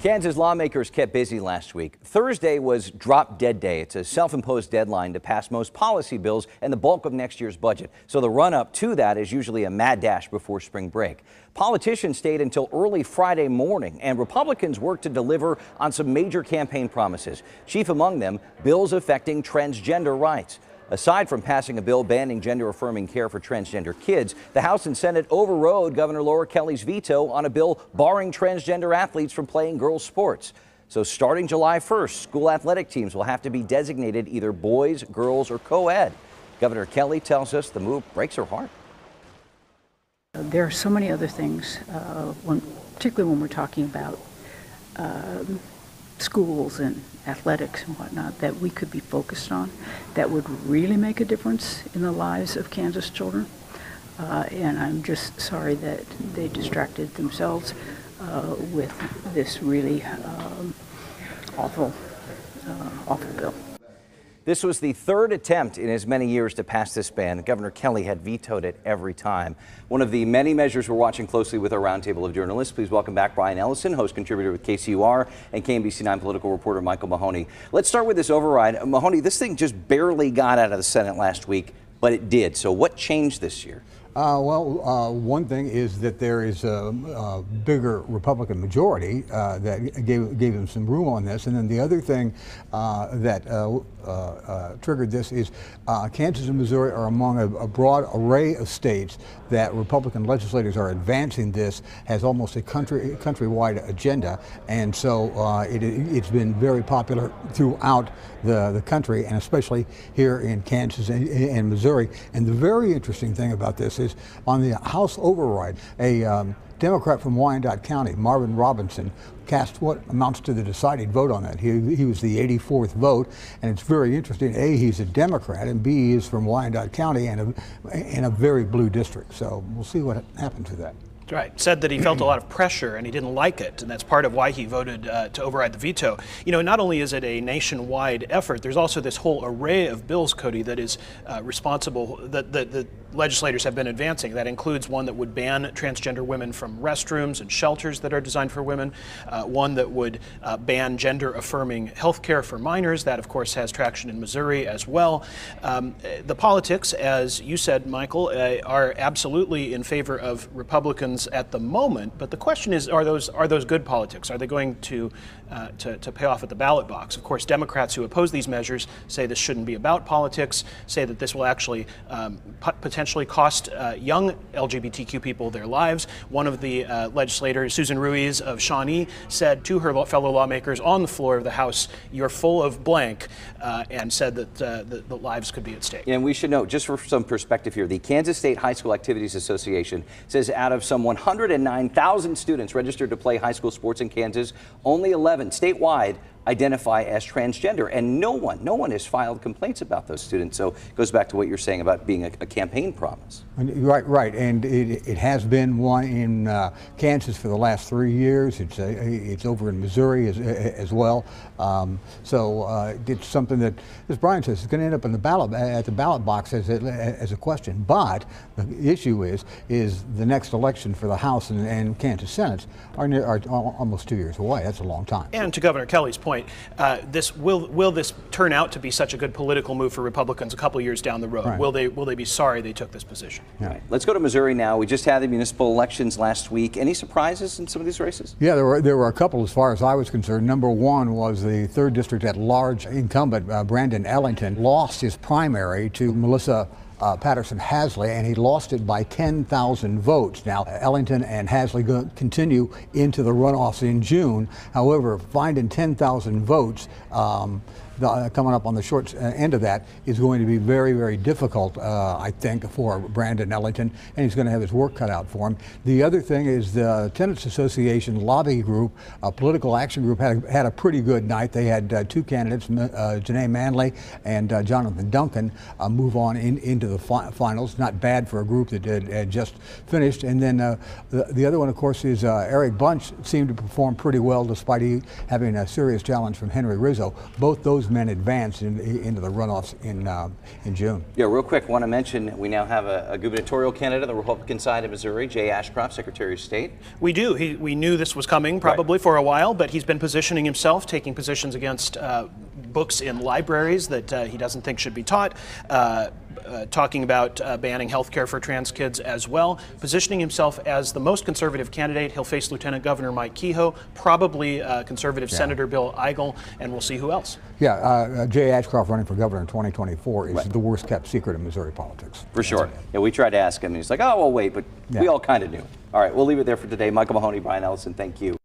Kansas lawmakers kept busy last week. Thursday was Drop Dead Day. It's a self-imposed deadline to pass most policy bills and the bulk of next year's budget. So the run-up to that is usually a mad dash before spring break. Politicians stayed until early Friday morning, and Republicans worked to deliver on some major campaign promises. Chief among them, bills affecting transgender rights. Aside from passing a bill banning gender-affirming care for transgender kids, the House and Senate overrode Governor Laura Kelly's veto on a bill barring transgender athletes from playing girls' sports. So starting July 1st, school athletic teams will have to be designated either boys, girls, or co-ed. Governor Kelly tells us the move breaks her heart. There are so many other things, particularly when we're talking about schools and athletics and whatnot, that we could be focused on that would really make a difference in the lives of Kansas children. And I'm just sorry that they distracted themselves with this really awful bill. This was the third attempt in as many years to pass this ban. Governor Kelly had vetoed it every time. One of the many measures we're watching closely with our roundtable of journalists. Please welcome back Brian Ellison, host contributor with KCUR, and KMBC9 political reporter Michael Mahoney. Let's start with this override. Mahoney, this thing just barely got out of the Senate last week, but it did. So what changed this year? One thing is that there is a bigger Republican majority that gave them some room on this. And then the other thing that triggered this is Kansas and Missouri are among a broad array of states that Republican legislators are advancing this as almost a countrywide agenda. And so it's been very popular throughout the country, and especially here in Kansas and Missouri. And the very interesting thing about this is on the House override, a Democrat from Wyandotte County, Marvin Robinson, cast what amounts to the deciding vote on that. He was the 84th vote, and it's very interesting. A, he's a Democrat, and B, he's from Wyandotte County and a very blue district. So we'll see what happens with that. Right. Said that he felt a lot of pressure and he didn't like it, and that's part of why he voted to override the veto. You know, not only is it a nationwide effort, there's also this whole array of bills, Cody, that is responsible, that the legislators have been advancing. That includes one that would ban transgender women from restrooms and shelters that are designed for women, one that would ban gender-affirming health care for minors. That, of course, has traction in Missouri as well. The politics, as you said, Michael, are absolutely in favor of Republicans at the moment, but the question is, are those good politics? Are they going to pay off at the ballot box? Of course, Democrats who oppose these measures say this shouldn't be about politics, say that this will actually potentially cost young LGBTQ people their lives. One of the legislators, Susan Ruiz of Shawnee, said to her fellow lawmakers on the floor of the House, "You're full of blank," and said that the lives could be at stake. And we should note, just for some perspective here, the Kansas State High School Activities Association says out of some 109,000 students registered to play high school sports in Kansas, only 11 statewide identify as transgender, and no one has filed complaints about those students. So it goes back to what you're saying about being a campaign promise. Right, and it has been one in Kansas for the last 3 years. It's over in Missouri as well. So it's something that, as Brian says, is going to end up in at the ballot box as a question. But the issue is the next election for the House and Kansas Senate are almost 2 years away. That's a long time. And to Governor Kelly's point, will this turn out to be such a good political move for Republicans a couple years down the road? Right. Will they be sorry they took this position? Yeah. Right. Let's go to Missouri now. We just had the municipal elections last week. Any surprises in some of these races? Yeah, there were a couple as far as I was concerned. Number one was the 3rd District at-large incumbent, Brandon Ellington, lost his primary to Melissa Patterson Hasley, and he lost it by 10,000 votes. Now, Ellington and Hasley continue into the runoffs in June. However, finding 10,000 votes coming up on the short end of that is going to be very, very difficult, I think, for Brandon Ellington, and he's going to have his work cut out for him. The other thing is the Tenants Association lobby group, political action group, had a pretty good night. They had two candidates, Janae Manley and Jonathan Duncan, move on into the finals. Not bad for a group that had just finished. And then the other one, of course, is Eric Bunch seemed to perform pretty well despite having a serious challenge from Henry Rizzo. Both those his men advance into the runoffs in June. Yeah, real quick, want to mention we now have a gubernatorial candidate on the Republican side of Missouri, Jay Ashcroft, Secretary of State. We do. We knew this was coming probably for a while, but he's been positioning himself, taking positions against books in libraries that he doesn't think should be taught, talking about banning health care for trans kids as well, positioning himself as the most conservative candidate. He'll face Lieutenant Governor Mike Kehoe, probably conservative Senator Bill Eigel, and we'll see who else. Yeah, Jay Ashcroft running for governor in 2024 is the worst kept secret in Missouri politics. For sure. Yeah, we tried to ask him, and he's like, oh, well, wait, but we all kind of knew. All right, we'll leave it there for today. Michael Mahoney, Brian Ellison, thank you.